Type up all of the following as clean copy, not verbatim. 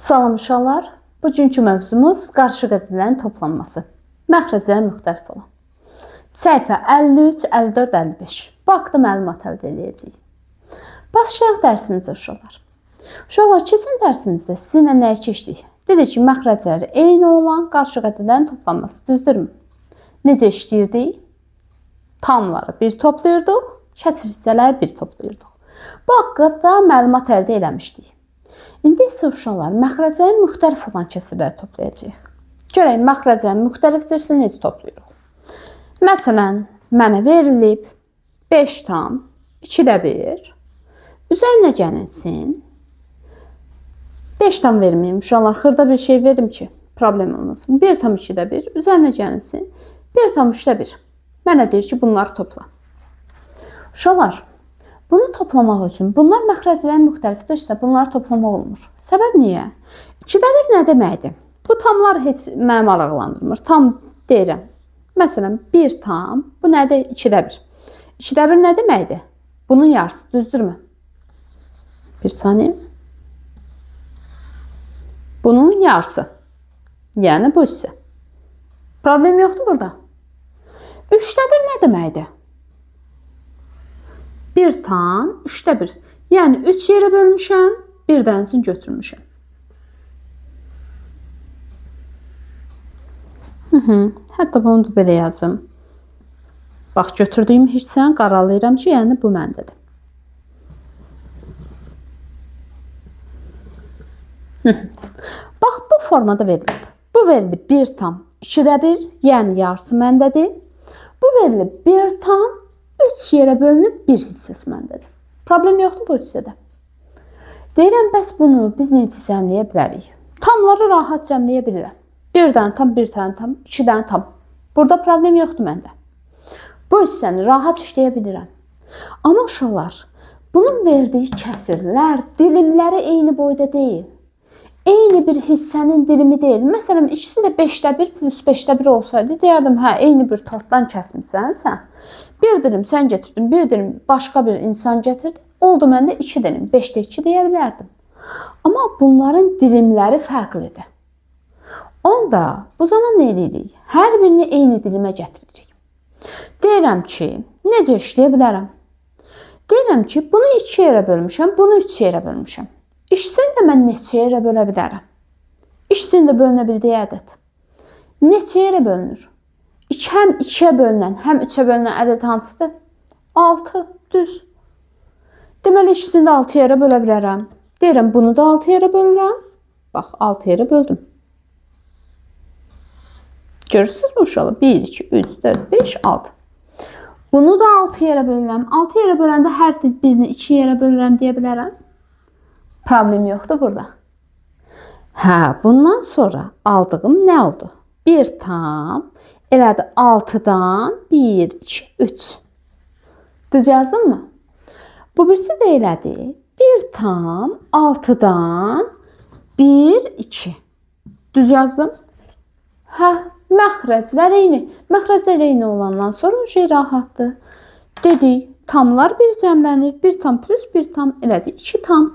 Salam uşaqlar. Bugünkü mövzumuz qarışıq ədədlərin toplanması. Məxrəcləri müxtəlif olan. Səhifə 53, 54, 55. Bu haqda məlumat əldə edəcəyik. Başlayaq dərsimizə uşaqlar. Uşaqlar, keçən dərsimizdə sizinlə nəyi keçdik? Dedik ki, məxrəcləri eyni olan qarışıq ədədlərin toplanması. Düzdürmü? Necə işləyirdik? Tamları bir toplayırdıq, kəsr hissələri bir toplayırdıq. Bu haqqda məlumat əldə eləmişdik. İndi isə uşaqlar, məxrəclərin müxtəlif olan kəsrləri toplayacağıq. Görək, məxrəclərin müxtəlifdirsə necə toplayırıq? Məsələn, mənə verilib 5 tam 2də 1. Üzərinə gəlinsin. 5 tam verməyim uşaqlar, xırda bir şey verim ki, problem olmasın. 1 tam 2də 1. Üzərinə gəlinsin. 1 tam 3də 1. Mənə deyir ki, bunları topla. Uşaqlar, bunu toplamaq üçün, bunlar məxrəclərin müxtəlifdirsə, bunları toplamaq olmur. Səbəb niyə? 2də 1 nə deməkdir? Bu tamlar heç məni maraqlandırmır. Tam deyirəm. Məsələn, 1 tam, bu nədir? 2də 1. 2də 1 nə deməkdir? Bunun yarısı, düzdürmü? Bir saniyə. Bunun yarısı. Yəni bu hissə. Problem yoxdur burada. 3də 1 nə deməkdir? 1 tam 3də 1. Yəni 3 yerə bölmüşəm, 1 dənəsini götürmüşəm. Hətta bunu da belə yazım. Bax, götürdüyüm hissəni qaralayıram ki, yəni bu məndədir. Bax, bu formada verilib. Bu verilib 1 tam 2də 1, yəni yarısı məndədir. Bu verilib 1 tam 3 yerə bölünüb 1 hissəsi məndədir. Problem yoxdur bu hissədə. Deyirəm, bəs bunu biz necə cəmləyə bilərik? Tamları rahat cəmləyə bilirəm. 1 dənə tam, 1 dənə tam, 2 dənə tam. Burada problem yoxdur məndə. Bu hissəni rahat işləyə bilirəm. Amma uşaqlar, bunun verdiyi kəsirlər, dilimləri eyni boyda deyil. Eyni bir hissənin dilimi deyil. Məsələn, ikisi də 5də 1 plus 5də 1 olsaydı, deyərdim, hə, eyni bir tortdan kəsmişsən sən. Bir dilim sən getirdin, bir dilim başqa bir insan getirdi. Oldu məndə 2 dilim, 5də 2 deyə bilərdim. Amma bunların dilimləri fərqlidir. Onda bu zaman nə edirik? Hər birini eyni dilimə gətiririk. Deyirəm ki, necə işləyə bilərəm? Deyirəm ki, bunu 2 yerə bölmüşəm, bunu 3 yerə bölmüşəm. İkisini də mən neçə yerə bölə bilərəm? İkisini də bölünə bildiyi ədəd. Neçə yerə bölünür? Həm 2-yə bölünən, həm 3-ə bölünən ədəd hansıdır? 6, düz. Deməli, ikisini də 6 yerə bölə bilərəm. Deyirəm, bunu da 6 yerə bölürəm. Bax, 6 yerə böldüm. Görürsünüz mü uşaqlar? 1, 2, 3, 4, 5, 6. Bunu da 6 yerə bölürəm. 6 yerə böləndə hər birini 2 yerə bölürəm deyə bilərəm. Problem yoxdur burada. Hə, bundan sonra aldığım nə oldu? 1 tam, elədi 6-dan 1, 2, 3. Düz yazdım mı? Bu birisi də elədi. 1 tam, 6-dan 1, 2. Düz yazdım. Hə, məxrəclər eyni. Məxrəclər eyni olandan sonra şey rahatdır. Dedik, tamlar bir cəmlənir. 1 tam plus 1 tam elədi. 2 tam.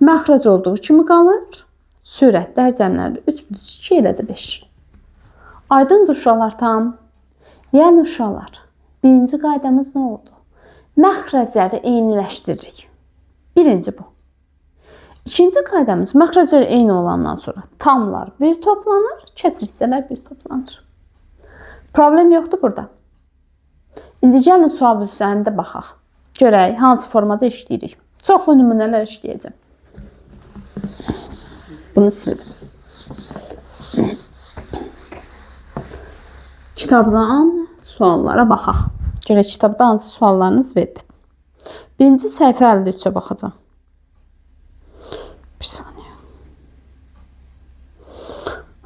Məxrəc olduğu kimi qalır. Sürətlər cəmləridir. 3 plus 2 elədi 5. Aydındır uşaqlar tam. Yəni uşaqlar, birinci qaydamız nə oldu? Məxrəcləri eyniləşdiririk. Birinci bu. İkinci qaydamız məxrəcləri eyni olandan sonra tamlar bir toplanır, kəsr hissələr bir toplanır. Problem yoxdur burada. İndi gəlin sual üzərində baxaq. Görək hansı formada işləyirik. Çoxlu nümunələr işləyəcəm. Bunu sildim. Kitabdan suallara baxaq. Görək kitabda hansı suallarınız verdi. Birinci səhifə 53-ə baxacağım. Bir saniyə.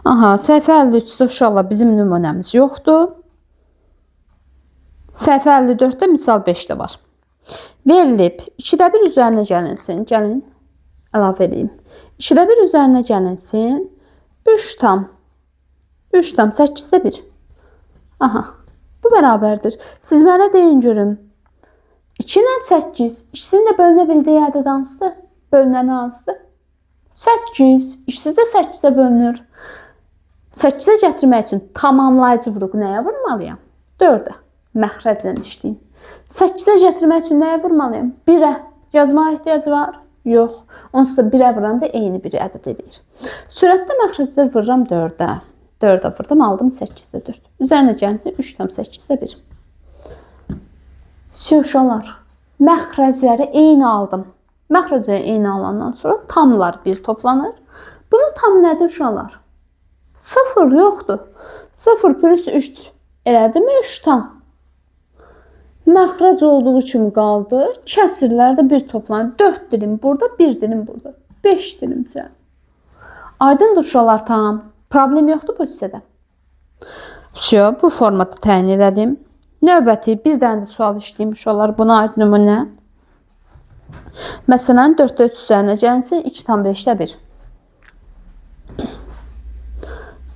Aha, səhifə 53-də uşaqlar bizim nümunəmiz yoxdur. Səhifə 54-də misal 5-də var. Verilib 2də 1 üzərinə gəlinsin. Gəlin, əlavə edeyim. 2də 1 üzərinə gəlinsin. 3 tam. 3 tam 8də 1. Aha, bu bərabərdir. Siz mənə deyin görüm. 2 ilə 8. İkisini də bölünə bildiyi ədəd hansıdır? Bölünəni hansıdır? 8. İkisi də 8-ə bölünür. 8-ə gətirmək üçün tamamlayıcı vuruğu nəyə vurmalıyam? 4-ə. Məxrəclə işləyin. 8-ə gətirmək üçün nəyə vurmalıyam? 1-ə. Yazmağa ehtiyac var? Yox. Onsuz da 1-ə vuranda eyni bir ədəd edir. Sürətdə məxrəcdə vururam 4-ə. 4-ə vurdum, aldım 8-də 4. Üzərinə gəlsin 3 tam 8-də 1. Uşaqlar, məxrəcləri eyni aldım. Məxrəcləri eyni alandan sonra tamlar 1 toplanır. Bunun tamı nədir uşaqlar? 0 yoxdur. 0 plus 3 elədimi 3 tam. Məxrəc olduğu kimi qaldı. Kəsirlər də 1 toplanır. 4 dilim burada, 1 dilim burada. 5 dilimcə. Aydındır uşaqlar, tam. Problem yoxdur bu hissədə. Bu formada təyin elədim. Növbəti bir dənə də sual işləyim uşaqlar. Buna aid nümunə. Məsələn 4-də 3 üzərinə gəlsin 2 tam 5-də 1.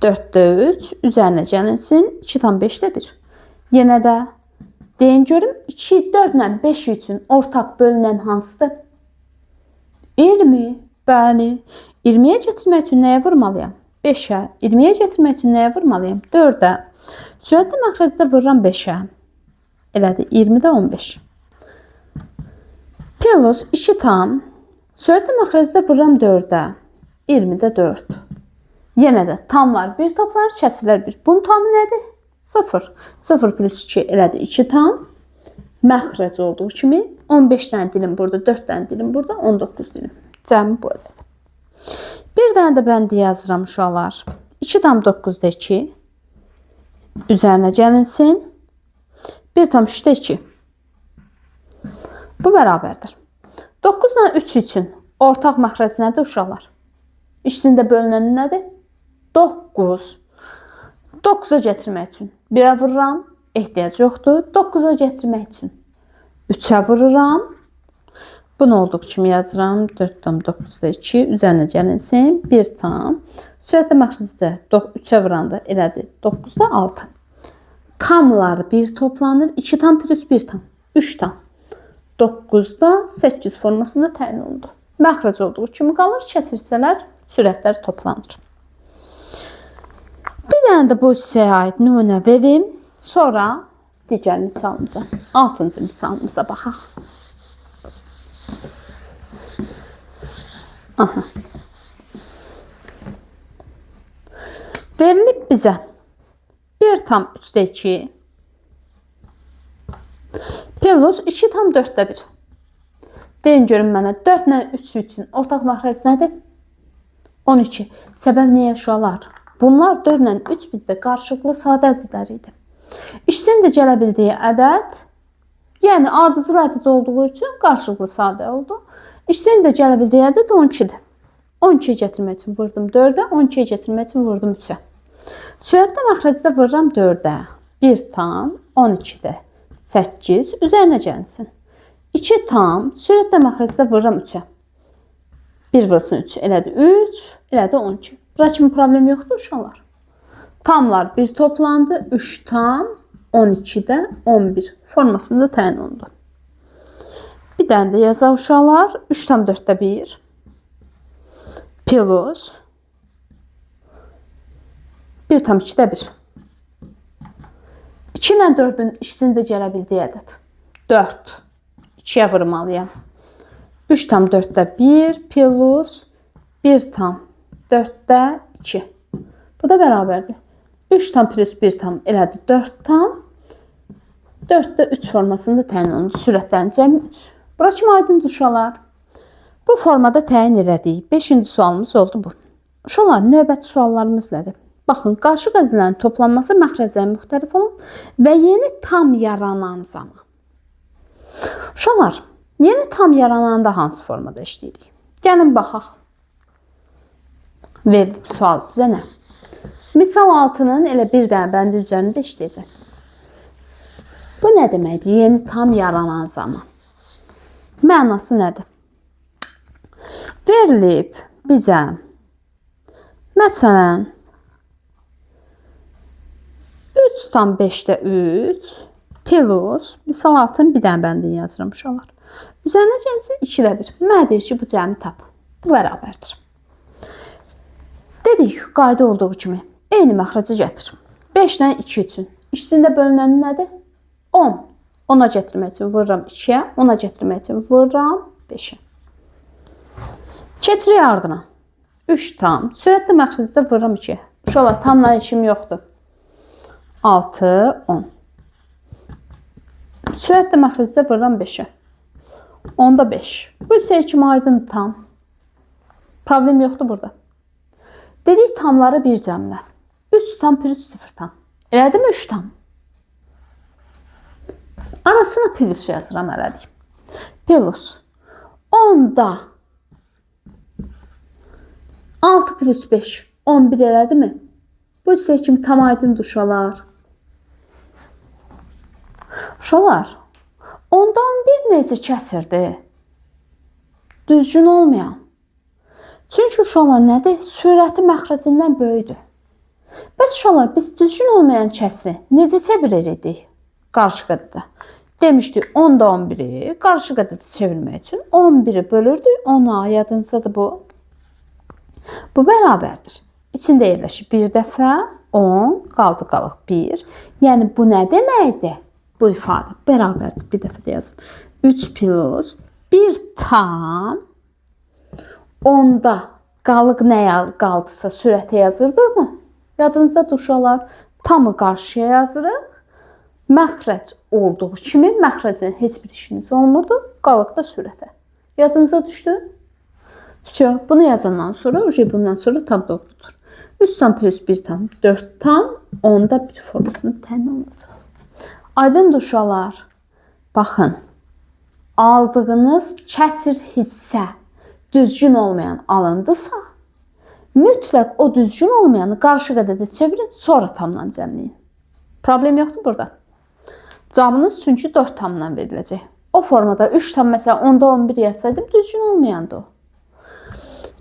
4-də 3 üzərinə gəlinsin 2 tam 5-də 1. Yenə də deyin görüm 2, 4 ilə 5 üçün ortaq bölünən hansıdır? 20. Bəli. 20-yə gətirmək üçün nəyə vurmalıyam? 5-ə. 20-yə gətirmək üçün nəyə vurmalıyam? 4-ə. Sürətli məxrəcdə vururam 5-ə. Elədi 20-də 15. Plus 2 tam. Sürətli məxrəcdə vururam 4-ə. 20-də 4. Yenə də tamlar 1 toplanır, kəsirlər 1. Bunun tamı nədir? 0. 0 plus 2 elədi 2 tam. Məxrəc olduğu kimi 15 dənə dilim burada, 4 dənə dilim burada, 19 dilim. Cəmi bu ədəd. Bir dənə də bəndi yazıram uşaqlar. 2 tam 9-da 2. Üzərinə gəlinsin. 1 tam 3-də 2. Bu bərabərdir. 9 ilə 3 üçün ortaq məxrəc nədir uşaqlar? İçində bölünən nədir? 9. 9-a gətirmək üçün 1-ə vururam. Ehtiyac yoxdur. 9-a gətirmək üçün 3-ə vururam. Bunu olduğu kimi yazıram. 4 tam 9-da 2. Üzərinə gəlinsin. 1 tam. Sürətli məxrəcdə 3-ə vuranda elədi. 9-da 6. Tamlar 1 toplanır. 2 tam plus 1 tam. 3 tam. 9-da 8 formasında təyin olundu. Məxrəc olduğu kimi qalır. Kəsirsələr sürətlər toplanır. Bir dənə də bu hissəyə aid nümunə verim. Sonra digər misalımıza, 6-cı misalımıza baxaq. Aha. Verilib bizə 1 tam 3-də 2 plus 2 tam 4-də 1. Deyin görün mənə 4 ilə 3 üçün ortaq məxrəc nədir? 12. Səbəb nəyə uşaqlar? Bunlar 4 ilə 3 bizdə qarşılıqlı sadə ədədlər idi. İkisinin də gələ bildiyi ədəd, yəni ardıcıl ədəd olduğu üçün qarşılıqlı sadə oldu. İkisinin də gələ bildiyi ədəd 12-dir. 12-yə gətirmək üçün vurdum 4-ə, 12-yə gətirmək üçün vurdum 3-ə. Sürətdə məxrəcdə vururam 4-ə. 1 tam 12-də 8 üzərinə gəlsin. 2 tam sürətdə məxrəcdə vururam 3-ə. 1 vursun 3 elədi 3, elədi 12. Bura kimi problem yoxdur uşaqlar. Tamlar 1 toplandı. 3 tam 12-də 11 formasında təyin olundu. Bir dənə də yazaq uşaqlar. 3 tam 4-də 1 plus 1 tam 2-də 1. 2 ilə 4-ün ikisini də gələ bildiyi ədəd. 4. 2-yə vurmalıyam. 3 tam 4-də 1 plus 1 tam 4-də 2. Bu da bərabərdir. 3 tam plus 1 tam elədi 4 tam. 4-də 3 formasında təyin olundu. Sürətlərin cəmi 3. Bura kimi aydındır uşaqlar. Bu formada təyin elədik. 5-ci sualımız oldu bu. Uşaqlar, növbəti suallarımız nədir? Baxın, qarşıq edilən toplanması məxrəclərin müxtəlif olan və yeni tam yaranan zaman. Uşaqlar, yeni tam yarananda hansı formada işləyirik? Gəlin baxaq. Verilib sual bizə nə? Misal 6-nın elə bir dənə bəndi üzərində işləyəcək. Bu nə deməkdir? Yeni tam yaranan zaman. Mənası nədir? Verilib bizə məsələn 3 tam 5-də 3 plus misal 6-nın bir dənə bəndini yazıram uşaqlar. Üzərinə gəlsin 2-də 1. Mənə deyir ki, bu cəmi tap. Bu bərabərdir. Dedik, qayda olduğu kimi eyni məxrəci gətir. 5 ilə 2 üçün. İkisində bölünən nədir? 10. 10-a gətirmək üçün vururam 2-yə, 10-a gətirmək üçün vururam 5-ə. Keçirik ardına. 3 tam. Sürətli məxrəcdə vururam 2-yə. Uşaqlar, tamla işim yoxdur. 6, 10. Sürətli məxrəcdə vururam 5-ə. 10-da 5. Bu isə kimi aydın tam. Problem yoxdur burada. Dedik tamları bir cəmlə. 3 tam plus 0 tam. Elədimi 3 tam? Arasına plus yazıram elədik. Plus 10'da 6 plus 5 11 elədi mi? Bu isə kimi tam aydın uşaqlar. Uşaqlar, 10'da 11 necə kəsirdi? Düzgün olmayan. Çünki uşaqlar nədir? Sürəti məxrəcindən böyükdür. Bəs uşaqlar, biz düzgün olmayan kəsri necə çeviririk? Qarşı qədədə. Demişdik 10'da 11'i qarşı qədədə çevirmək üçün 11'i bölürdük 10'a. Yadınızdadır bu. Bu bərabərdir. İçində yerləşir. Bir dəfə 10 qaldı qalıq 1. Yəni bu nə deməkdir? Bu ifadə bərabərdir. Bir dəfə də yazım. 3 plus 1 tam 10'da qalıq nəyə qaldısa sürətə yazırdıq mı? Yadınızda uşaqlar, tamı qarşıya yazırıq. Məxrəc olduğu kimi məxrəcin heç bir işiniz olmurdu. Qalıq da sürətə. Yadınıza düşdü? Bunu yazandan sonra, bundan sonra tam doğrudur. 3 tam plus 1 tam 4 tam 10'da 1 formasını təyin olacaq. Aydın uşaqlar, baxın, aldığınız kəsir hissə düzgün olmayan alındısa, mütləq o düzgün olmayanı qarşı qədədə çevirin, sonra tamla cəmləyin. Problem yoxdur burada. Cavabınız çünki 4 tamdan veriləcək. O formada 3 tam məsələn 10'da 11 yazsaydım düzgün olmayandı o.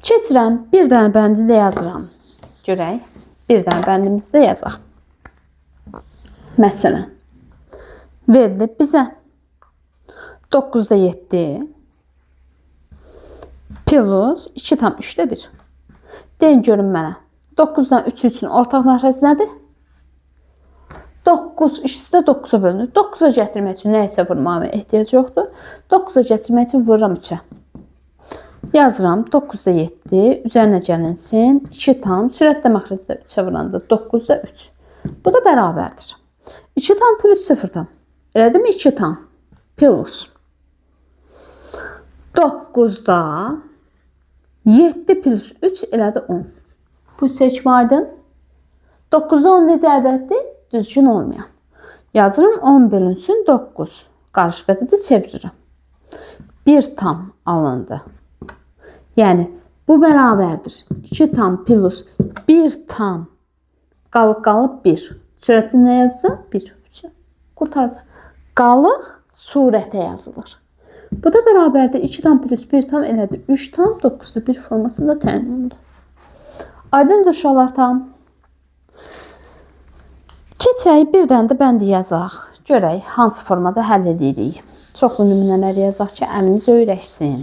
Keçirəm, bir dənə bəndi də yazıram. Görək, bir dənə bəndimizi də yazaq. Məsələn, verilib bizə 9'da 7 plus 2 tam 3'də 1. Deyin görün mənə. 9'dan 3 üçün ortaq məxrəc nədir? 9, ikisi də 9'a bölünür. 9'a gətirmək üçün nəyisə vurmağıma ehtiyac yoxdur. 9'a gətirmək üçün vururam 3'ə. Yazıram 9'da 7, üzərinə gəlinsin 2 tam, sürətlə məxrəcdə 3'ə vuranda 9'da 3. Bu da bərabərdir. 2 tam plus 0 tam. Elədi mi 2 tam? Plus 9'da 7 plus 3 elədi 10. Bu seçmə aydın. 9'da 10 necə ədəddir? Düzgün olmayan. Yazıram 10 bölünsün 9. Qarşı qədədə çevirirəm. 1 tam alındı. Yəni bu bərabərdir. 2 tam plus 1 tam qalıb 1. Sürətli nə yazsam? 1. Qurtardı. Qalıq surətə yazılır. Bu da bərabərdir. 2 tam plus 1 tam elədi. 3 tam 9'da 1 formasında təyin olundu. Aydındır uşaqlar tam. Keçək bir dənə də bəndi yazaq. Görək hansı formada həll edirik. Çoxlu nümunələr yazaq ki, əminiz öyrəşsin.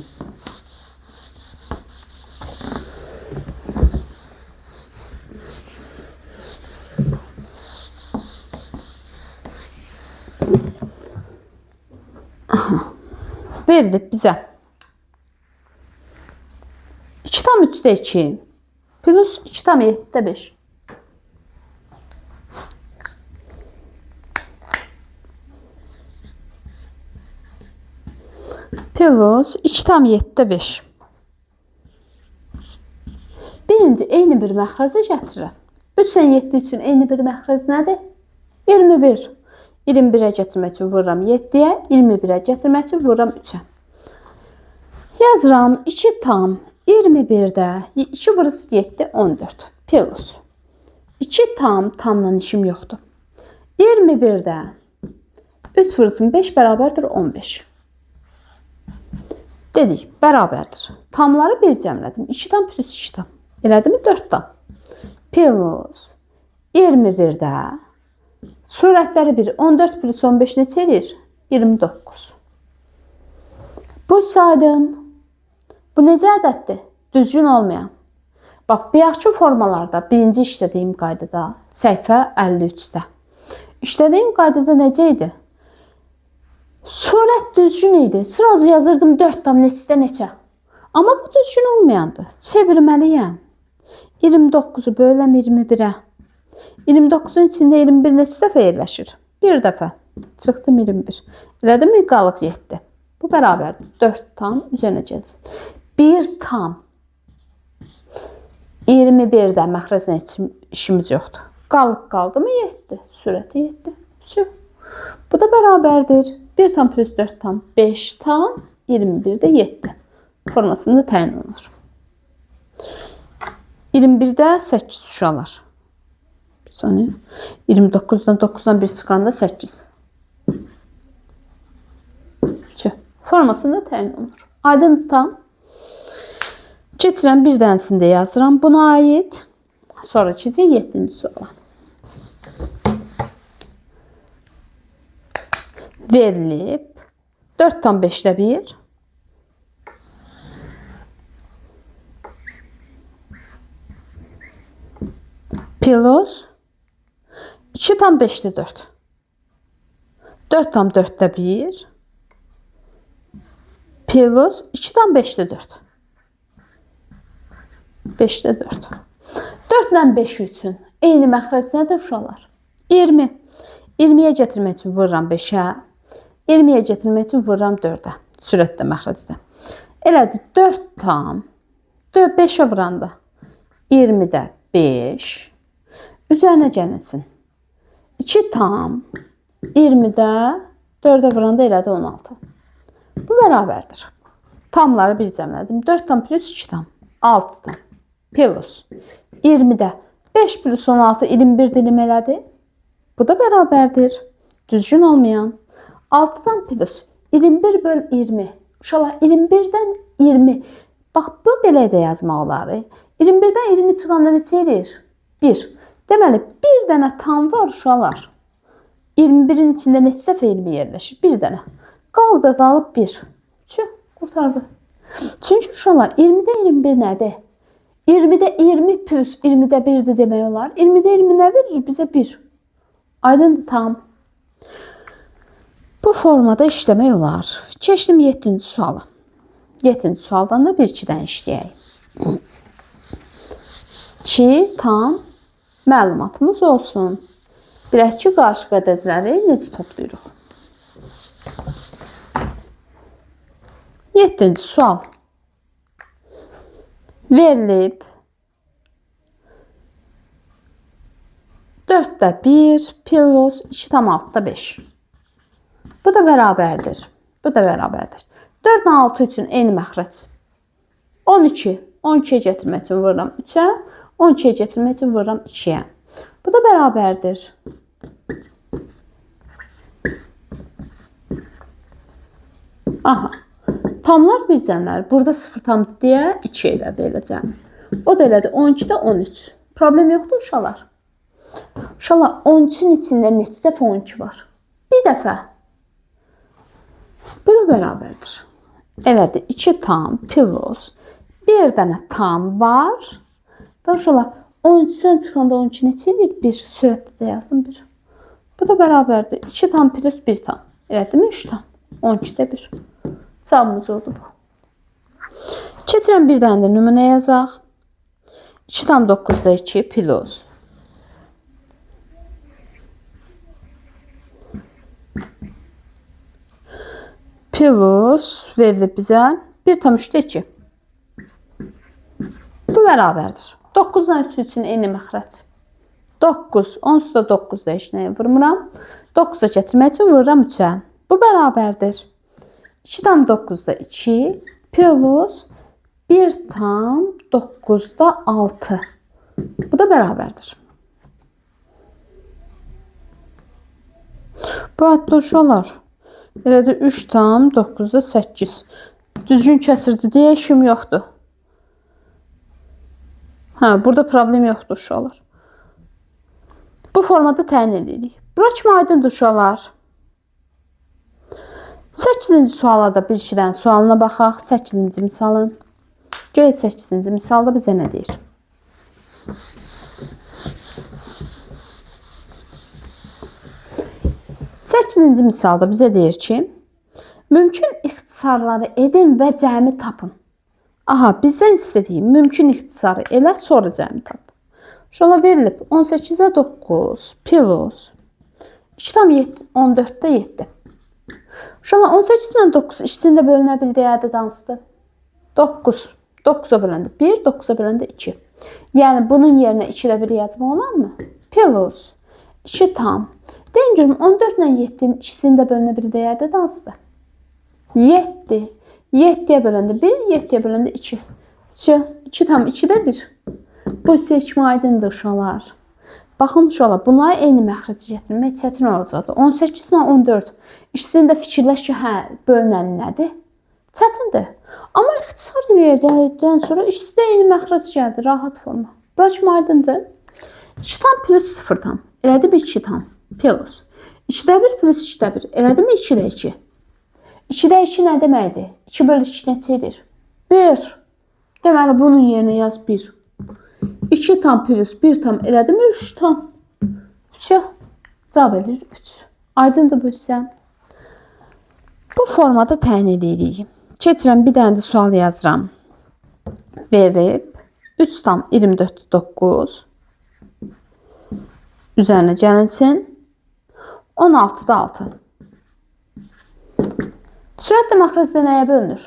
Verilib bizə 2 tam 3'də 2 plus 2 tam 7'də 5. Plus 2 tam 7'də 5. Birinci eyni bir məxrəcə gətirirəm. 3-dən 7 üçün eyni bir məxrəc nədir? 21. 21'ə gətirmək üçün vururam 7'yə, 21'ə gətirmək üçün vururam 3'ə. Yazıram 2 tam 21'də 2 vurası 7, 14. Plus 2 tamla işim yoxdur. 21'də 3 vurulsun 5 bərabərdir 15. Dedik, bərabərdir. Tamları bir cəmlədim. 2 tam plus 2 tam. Elədi mi 4 tam? Plus 21'də surətləri 1. 14 plus 15 neçə edir? 29. Bu saydın. Bu necə ədəddir? Düzgün olmayan. Bax, bayaqki formalarda birinci işlədiyim qaydada səhifə 53-də. İşlədiyim qaydada necə idi? Surət düzgün idi. Sıraz yazırdım 4 tam neçədə neçə. Amma bu düzgün olmayandı. Çevirməliyəm. 29-u böləm 21-ə. 29-un içində 21 neçə dəfə yerləşir? Bir dəfə. Çıxdım 21. Elədim mi? Qalıq 7. Bu bərabərdir. 4 tam üzərinə gəlsin. 1 tam 21-də məxrəclə işimiz yoxdur. Qalıq qaldı mı 7. Sürəti 7. Çıx. Bu da bərabərdir. 1 tam plus 4 tam 5 tam 21-də 7. Formasında təyin olunur. 21-də 8 uşaqlar. Bir saniyə. 29-dan 9-dan 1 çıxanda 8. Çıx. Formasında təyin olunur. Aydındır tam. Keçirəm bir dənəsində yazıram. Buna aid. Sonra keçir 7-ci suala. Verilib 4 tam 5'də 1. Plus 2 tam 5'də 4. 4 tam 4'də 1. Plus 2 tam 5'də 4. 5'də 4. 4 ilə 5 üçün eyni məxrəc nədir uşaqlar? 20. 20-yə gətirmək üçün vururam 5-ə. 20-yə gətirmək üçün vururam 4-ə. Sürətdə, məxrəcdə. Elədir 4 tam 5-ə vuranda 20-də 5. Üzərinə gəlsin. 2 tam 20-də 4-ə vuranda elədi 16. Bu bərabərdir. Tamları bir cəmlədim. 4 tam plus 2 tam 6 tam. Plus 20'də 5 plus 16 21 dilim elədi. Bu da bərabərdir. Düzgün olmayan. 6'dan plus 21 böl 20. Uşaqlar 21'dən 20. Bax bu belə də yazmaq olar. 21'dən 20 çıxanda neçə edir? 1. Deməli bir dənə tam var uşaqlar. 21'in içində neçə dəfə 20 yerləşir? Bir dənə. Qaldı qalıb 1. Çıx, qurtardı. Çünki uşaqlar 20'də 21 nədir? 20'də 20 plus 20'də 1'dir demək olar. 20'də 20 nə verir? Bizə 1. Aydındır tam. Bu formada işləmək olar. Keçdim 7-ci suala. 7-ci sualdan da 1-2-dən işləyək. 2 tam məlumatımız olsun. Bilək ki, qarşı ədədləri necə toplayırıq. 7-ci sual. Verilib 4'də 1 plus 2 tam 6'da 5. Bu da bərabərdir. Bu da bərabərdir. 4 ilə 6 üçün eyni məxrəc. 12. 12'yə gətirmək üçün vururam 3'ə. 12'yə gətirmək üçün vururam 2'yə. Bu da bərabərdir. Aha. Tamlar bir cəmlər. Burada 0 tam deyə 2 elədi eləcəm. O da elədi 12'də 13. Problem yoxdur uşaqlar. Uşaqlar 13'ün içində neçə dəfə 12 var? Bir dəfə. Bu da bərabərdir. Elədi 2 tam plus bir dənə tam var. Və uşaqlar 13'dən çıxanda 12 neçə edir? 1 sürətdə də yazın 1. Bu da bərabərdir. 2 tam plus 1 tam. Elədi mi 3 tam? 12'də 1. Cavabımız oldu bu. Keçirəm bir dənə də nümunə yazaq. 2 tam 9'da 2 plus. Plus verilib bizə 1 tam 3'də 2. Bu bərabərdir. 9'dan 3 üçün eyni məxrəc. 9, onsuz da 9'da heç nəyə vurmuram. 9'a gətirmək üçün vururam 3'ə. Bu bərabərdir. 2 tam 9'da 2 plus 1 tam 9'da 6. Bu da bərabərdir. Bu hətta uşaqlar. Elədir 3 tam 9'da 8. Düzgün kəsirdi deyə işim yoxdur. Hə, burada problem yoxdur uşaqlar. Bu formada təyin edirik. Bura kimi aydındır uşaqlar. 8-ci suala da 1-2-dən sualına baxaq. 8-ci misalın. Görək 8-ci misalda bizə nə deyir? Səkkizinci misalda bizə deyir ki, mümkün ixtisarları edin və cəmi tapın. Aha, bizdən istədiyi mümkün ixtisarı elə, sonra cəmi tap. Şola verilib 18-də 9 plus 2 tam 14-də 7. Şola 18-dən 9 ikisində bölünə bildiyi ədəd hansıdır? 9. 9-a böləndə 1, 9-a böləndə 2. Yəni bunun yerinə 2-də 1 yazmaq olarmı? Plus 2 tam. Deyin görüm 14 ilə 7-nin ikisində bölünə bildiyi ədəd hansıdır? 7. 7-yə böləndə 1, 7-yə böləndə 2. 2 tam 2-də 1. Bu seçmə aydındır uşaqlar. Baxın uşaqlar, bunları eyni məxrəcə gətirmək çətin olacaqdır. 18 ilə 14. İkisini də fikirləş ki, hə, bölünən nədir? Çətindir. Amma ixtisar edəndən sonra ikisi də eyni məxrəc gəldi, rahat forma. Bura kimi aydındır. 2 tam plus 0 tam. Elədi mi 2 tam? Plus. 2-də 1 plus 2-də 1. Elədi mi 2-də 2? 2-də 2 nə deməkdir? 2 bölü 2 neçədir? 1. Deməli, bunun yerinə yaz 1. 2 tam plus 1 tam elədi mi 3 tam? 3'ə cavab edir 3. Aydındır bu hissə. Bu formada təyin edirik. Keçirəm, bir dənə də sual yazıram. Verib 3 tam 24 9 üzərinə gəlinsin 16'da 6. Sürətlə məxrəcdə nəyə bölünür?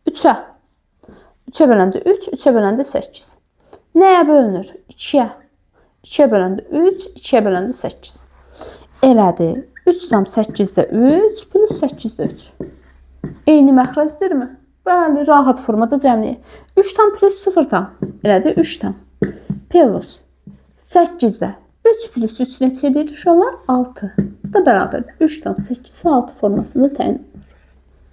3'ə. 3'ə böləndə 3, 3'ə böləndə 8. Nəyə bölünür? 2'yə. 2'yə böləndə 3, 2'yə böləndə 8. Elədi. 3 tam 8'də 3 plus 8'də 3. Eyni məxrəcdirmi? Bəli, rahat formada cəmləyək. 3 tam plus 0 tam. Elədi 3 tam. Plus 8'də 3 plus 3 neçədir uşaqlar? 6. Bu da bərabərdir. 3 tam 8 6 formasında təyin olunur.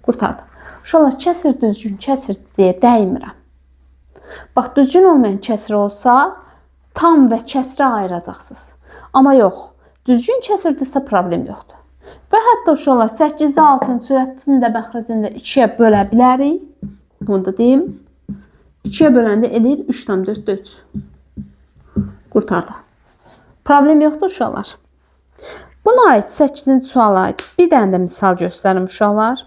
Qurtardı. Uşaqlar, kəsir düzgün kəsir deyə dəymirəm. Bax, düzgün olmayan kəsir olsa tam və kəsirə ayıracaqsınız. Amma yox, düzgün kəsirdirsə problem yoxdur. Və hətta uşaqlar 8'də 6'nın sürətini də məxrəcini də 2'yə bölə bilərik. Bunu da deyim. 2'yə böləndə eləyir 3 tam 4'də 3. Qurtardı. Problem yoxdur uşaqlar. Buna aid 8-ci suala aid bir dənə də misal göstərim uşaqlar.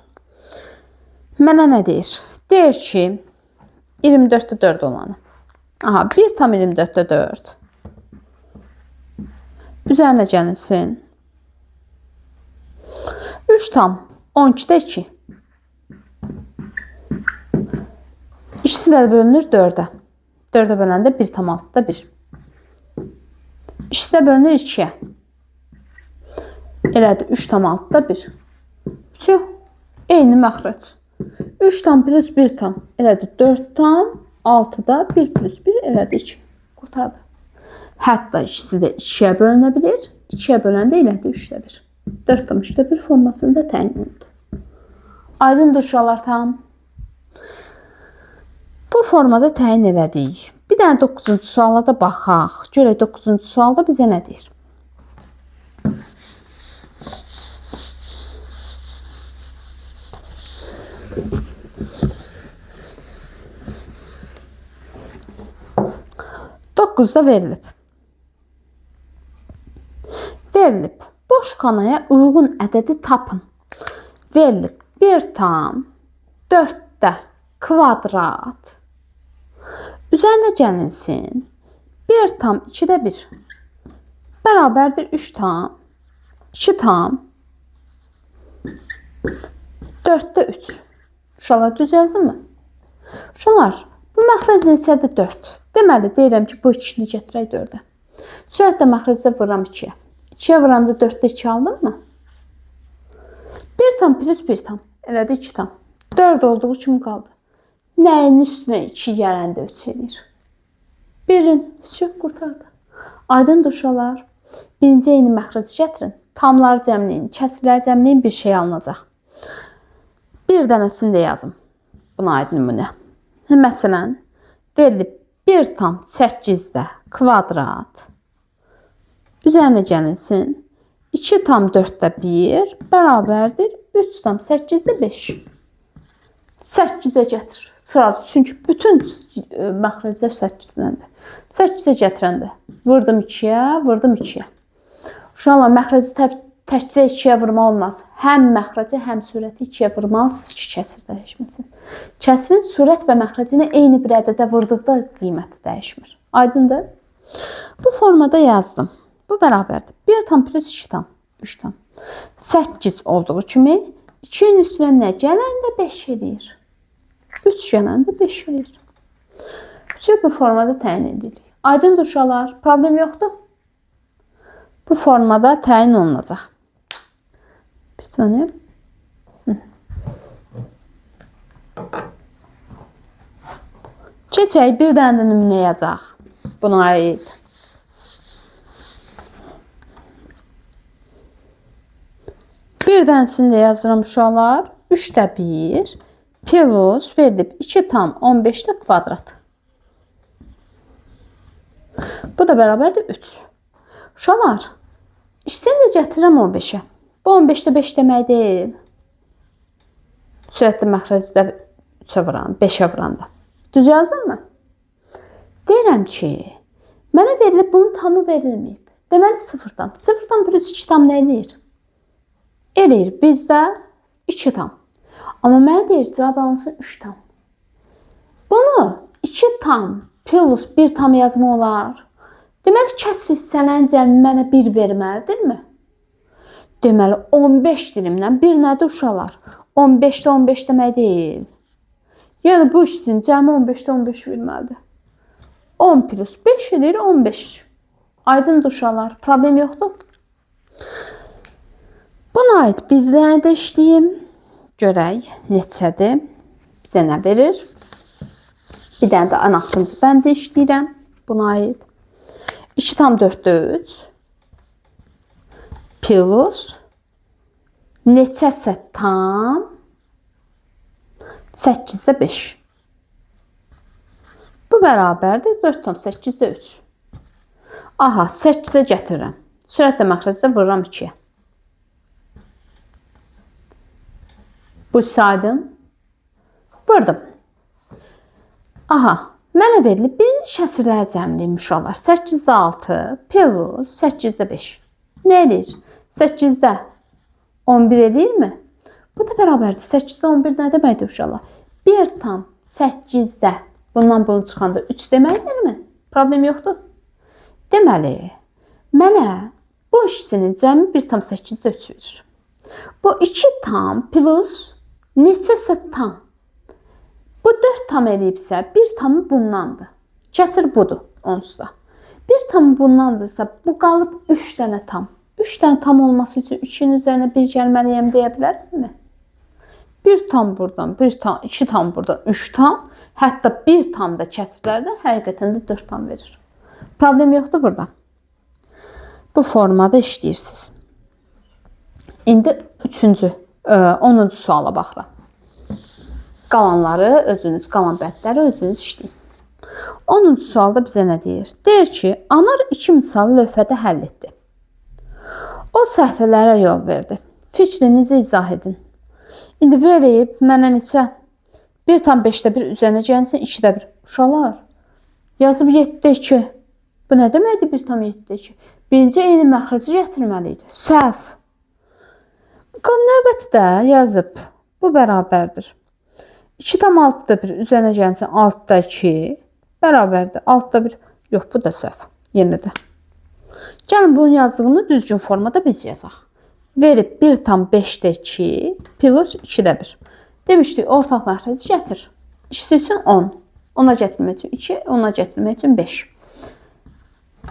Mənə nə deyir? Deyir ki, 24'də 4 olanı. Aha, 1 tam 24'də 4. Üzərinə gəlinsin. 3 tam 12'də 2. İkisi də bölünür 4'ə. 4'ə böləndə 1 tam 6'da 1. İkisi də bölünür 2'yə. Elədi 3 tam 6'da 1. Çox eyni məxrəc. 3 tam plus 1 tam. Elədi 4 tam 6'da 1 plus 1 elədi 2. Qurtardı. Hətta ikisi də 2'yə bölünə bilir. 2'yə böləndə elədi 3'də 1. 4 tam 3'də 1 formasında təyin olundu. Aydındır uşaqlar tam. Bu formada təyin elədik. Bir dənə 9-cu suala da baxaq. Görək 9-cu sualda bizə nə deyir? Dokuzda verilib. Verilib. Boş kanaya uyğun ədədi tapın. Verilib 1 tam 4'də kvadrat. Üzərinə gəlinsin. 1 tam 2'də 1. Bərabərdir 3 tam 2 tam 4'də 3. Uşaqlar, düz yazdım mı? Uşaqlar, bu məxrəc neçədir? 4. Deməli, deyirəm ki, bu ikini gətirək 4'ə. Sürətlə məxrəcdə vururam 2'yə. 2'yə vuranda 4'də 2 aldım mı? 1 tam plus 1 tam. Elədi 2 tam. 4 olduğu kimi qaldı. Nəyin üstünə 2 gələndə 3 edir? 1'in 3'ü qurtardı. Aydındır uşaqlar. Birinci eyni məxrəci gətirin. Tamlar cəmləyin, kəsirlər cəmləyin, bir şey alınacaq. Bir dənəsini də yazım. Buna aid nümunə. Məsələn, verilib 1 tam 8'də kvadrat. Üzərinə gəlinsin. 2 tam 4'də 1 bərabərdir 3 tam 8'də 5. 8'ə gətir. Sırası. Çünki bütün məxrəclər 8-dəndir. 8-də gətirəndə vurdum 2-yə, vurdum 2-yə. Uşaqlar, məxrəci təkcə 2-yə vurma olmaz. Həm məxrəci, həm surəti 2-yə vurmalısınız ki, kəsir dəyişməsin. Kəsirin surət və məxrəcini eyni bir ədədə vurduqda qiyməti dəyişmir. Aydındır? Bu formada yazdım. Bu bərabərdir. 1 tam plus 2 tam, 3 tam. 8 olduğu kimi 2-nin üstünə nə gələndə 5 edir. 3 gələndə 5 edir. Bu formada təyin edirik. Aydındır uşaqlar, problem yoxdur. Bu formada təyin olunacaq. Bir saniyə. Keçək, bir dənə də nümunə yazacaq. Buna aid. Bir dənəsini də yazıram uşaqlar. 3-də 1 plus verilib 2 tam 15-də kvadrat. Bu da bərabərdir 3. Uşaqlar, işsini də gətirirəm 15-ə. Bu 15-də 5 demək deyil. Sürətli məxrəcdə 3-ə vuran, 5-ə vuranda. Düz yazdım mı? Deyirəm ki, mənə verilib bunun tamı verilməyib. Deməli 0 tam. 0 tam plus 2 tam nə eləyir? Eləyir bizdə 2 tam. Amma mənə deyir cavab alınsın 3 tam. Bunu 2 tam plus 1 tam yazma olar. Deməli kəsr hissələrin cəmi mənə 1 verməlidirmi? Deməli 15 dilimdən 1 nədir uşaqlar? 15-də 15 demək deyil. Yəni bu işin cəmi 15-də 15 verməlidir. 10 plus 5 edir 15. Aydındır uşaqlar, problem yoxdur. Buna aid bir dənə də işləyim. Görək neçədir. Bizə nə verir? Bir dənə də anaxırıncı bəndə işləyirəm. Buna aid 2 tam 4-də 3 plus neçəsə tam 8-də 5. Bu bərabərdir 4 tam 8-də 3. Aha, 8-də gətirirəm. Sürətlə məxrəcdə vururam 2-yə. Bu saydım. Vurdum. Aha, mənə verilib birinci kəsirlər cəmliyim uşaqlar. 8-də 6 plus 8-də 5. Nə edir? 8-də 11 edirmi? Bu da bərabərdir. 8-də 11 nə deməkdir uşaqlar? 1 tam 8-də bundan bunu çıxanda 3 deməkdirmi? Problem yoxdur. Deməli, mənə bu ikisinin cəmi 1 tam 8-də 3 verir. Bu 2 tam plus neçəsə tam. Bu 4 tam eləyibsə, 1 tamı bundandır. Kəsir budur onsuz da. 1 tamı bundandırsa, bu qalıb 3 dənə tam. 3 dənə tam olması üçün 2-nin üzərinə 1 gəlməliyəm deyə bilərmi? 1 tam buradan, 1 tam, 2 tam buradan, 3 tam. Hətta 1 tam da kəsirlərdə həqiqətən də 4 tam verir. Problem yoxdur burada. Bu formada işləyirsiniz. İndi 10-cu suala baxıram. Qalanları özünüz, qalan bəndləri özünüz işləyin. 10-cu sualda bizə nə deyir? Deyir ki, Anar 2 misalı lövhədə həll etdi. O səhvələrə yol verdi. Fikrinizi izah edin. İndi verib mənə neçə? 1 tam 5-də 1 üzərinə gəlsin 2-də 1. Uşaqlar, yazıb 7-də 2. Bu nə deməkdir 1 tam 7-də 2? Birinci eyni məxrəci gətirməli idi. Səhv. Növbətdə yazıb. Bu bərabərdir. 2 tam 6-da 1 üzərinə gəlsin 6-da 2 bərabərdir. 6-da 1. Yox, bu da səhv. Yenə də. Gəlin bunun yazdığını düzgün formada biz yazaq. Verib 1 tam 5-də 2 plus 2-də 1. Demişdik, ortaq məxrəci gətir. İkisi üçün 10. Ona gətirmək üçün 2, ona gətirmək üçün 5.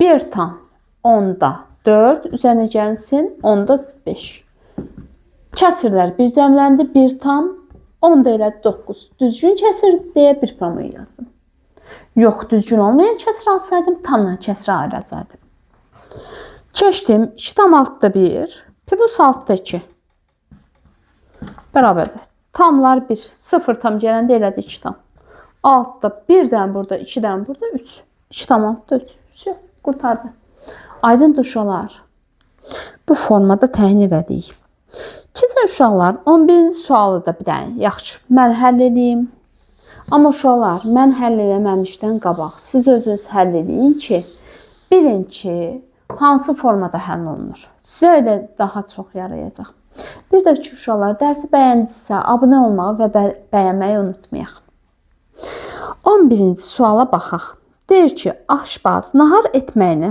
1 tam 10-da 4 üzərinə gəlsin 10-da 5. Kəsirlər bir cəmləndi, 1 tam 10-da elədi 9. Düzgün kəsir deyə 1 promoyu yazdım. Yox, düzgün olmayan kəsir alsaydım, tamla kəsiri ayıracaqdım. Keçdim, 2 tam 6-da 1 plus 6-da 2. Bərabərdir. Tamlar 1. 0 tam gələndə elədi 2 tam. 6-da 1-dən burada, 2-dən burada 3. 2 tam 6-da 3. Qurtardı. Aydındır uşaqlar. Bu formada təyin elədik. Keçək uşaqlar, 11-ci sualı da bir dənə yaxşı mən həll edeyim. Amma uşaqlar, mən həll eləməmişdən qabaq siz özünüz həll eləyin ki, bilin ki, hansı formada həll olunur. Sizə elə daha çox yarayacaq. Bir də ki, uşaqlar, dərsi bəyəndisə, abunə olmağı və bəyənməyi unutmayaq. 11-ci suala baxaq. Deyir ki, aşbaz nahar yeməyini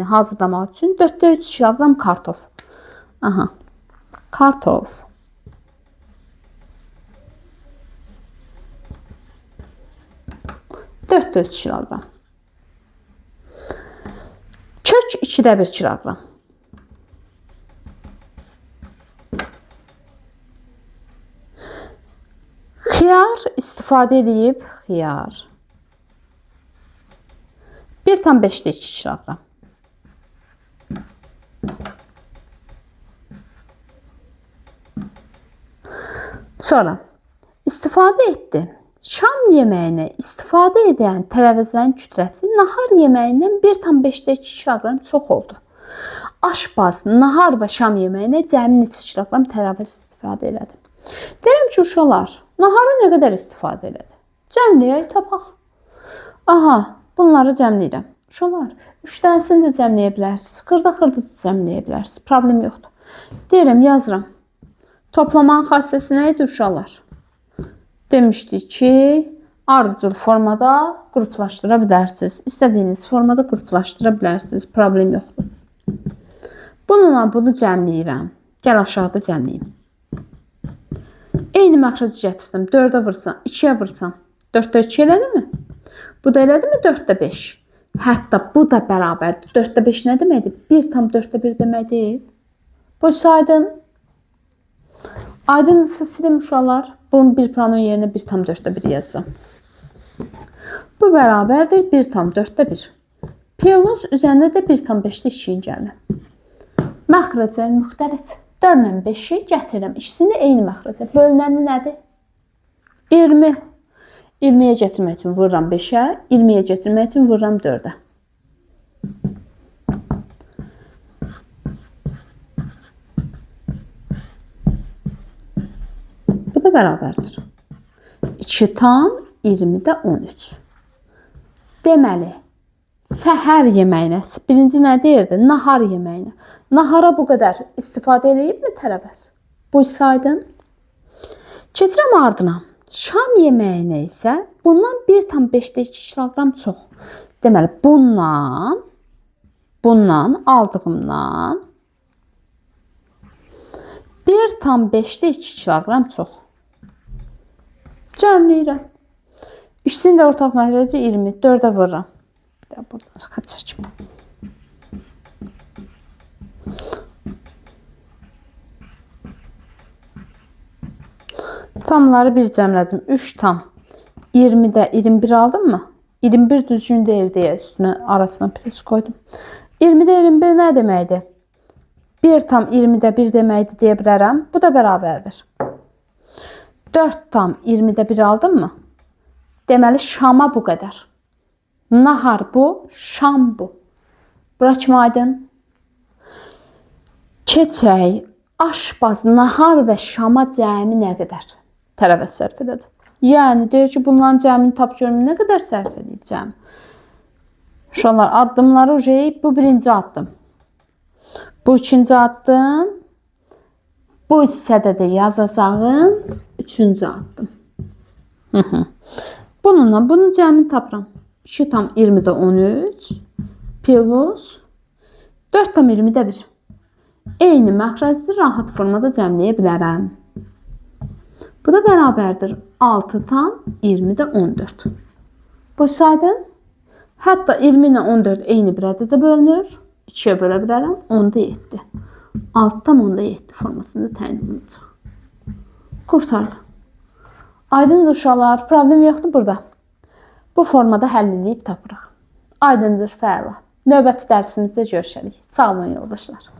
hazırlamaq üçün 4-də 3 kiloqram kartof. Kartof. Dörtdə 3 kiloqram. Kök 2-də 1 kiloqram. Xiyar istifadə edib xiyar. 1,5-də 2 kiloqram. Sonra istifadə etdi. Şam yeməyini istifadə edən tərəvəzlərin kütləsi nahar yeməyindən 1,5-də 2 kiloqram çox oldu. Aşbaz nahar və şam yeməyinə cəmi neçə kiloqram tərəvəz istifadə elədi? Deyirəm ki, uşaqlar, nahara nə qədər istifadə elədi? Cəmləyək, tapaq. Bunları cəmləyirəm. Uşaqlar, 3 dənəsini də cəmləyə bilərsiniz. Xırda-xırda da cəmləyə bilərsiniz. Problem yoxdur. Deyirəm, yazıram. Toplamağın xassəsi nə idi uşaqlar? Demişdik ki, ardıcıl formada qruplaşdıra bilərsiniz. İstədiyiniz formada qruplaşdıra bilərsiniz. Problem yoxdur. Bununla bunu cəmləyirəm. Gəl aşağıda cəmləyim. Eyni məxrəci gətirdim. 4-ə vursam, 2-yə vursam. 4-də 2 elədi mi? Bu da elədi mi? 4-də 5. Hətta bu da bərabərdir. 4-də 5 nə deməkdir? 1,4-də 1 deməkdir. Bu saydın. Aydındırsa silim uşaqlar. Bunun bir pronon yerinə 1,4-də 1 yazsam. Bu bərabərdir 1,4-də 1. Piyolos üzərində də 1,5-də 2 gəlir. Məxrəclər müxtəlif. 4-lə 5-i gətirirəm. İkisini eyni məxrəcə. Bölünəni nədir? 20. 20-yə gətirmək üçün vururam 5-ə. 20-yə gətirmək üçün vururam 4-ə. Bu da bərabərdir. 2,20-də 13. Deməli, səhər yeməyinə, birinci nə deyirdi? Nahar yeməyinə. Nahara bu qədər istifadə edib mi tərəvəz? Bu saydın. Keçirəm ardına. Şam yeməyinə isə bundan 1,5-də 2 kiloqram çox. Deməli, bundan aldığımdan 1,5-də 2 kiloqram çox. Cəmləyirəm. İkisini də ortaq məxrəci 20. 4-ə vururam. Buradan xətt çəkim. Tamları bir cəmlədim. 3,20-də 21 aldım mı? 21 düzgün deyil deyə üstünə arasına plus koydum. 20-də 21 nə deməkdir? 1,20-də 1 deməkdir deyə bilərəm. Bu da bərabərdir. 4,20-də 1 aldım mı? Deməli, şama bu qədər. Nahar bu, şam bu. Bura kimi aydın? Keçək, aşbaz nahar və şama cəmi nə qədər tərəvəz sərf edədir? Yəni, deyir ki, bunların cəmini tap görüm, nə qədər sərf edib cəmi? Uşaqlar, addımları bu birinci addım. Bu ikinci addım. Bu hissədə də yazacağım. Üçüncü addım. Bununla bunun cəmini tapıram. 2,20-də 13 plus 4,20-də 1. Eyni məxrəcli rahat formada cəmləyə bilərəm. Bu da bərabərdir 6,20-də 14. Bu saydın. Hətta 20 ilə 14 eyni bir ədədə bölünür. 2-yə bölə bilərəm. 10-da 7. 6,7 formasında təyin olunacaq. Qurtardı. Aydındır uşaqlar, problem yoxdur burada. Bu formada həll edib tapırıq. Aydındır, fəala. Növbəti dərsimizdə görüşərik. Sağ olun yoldaşlar.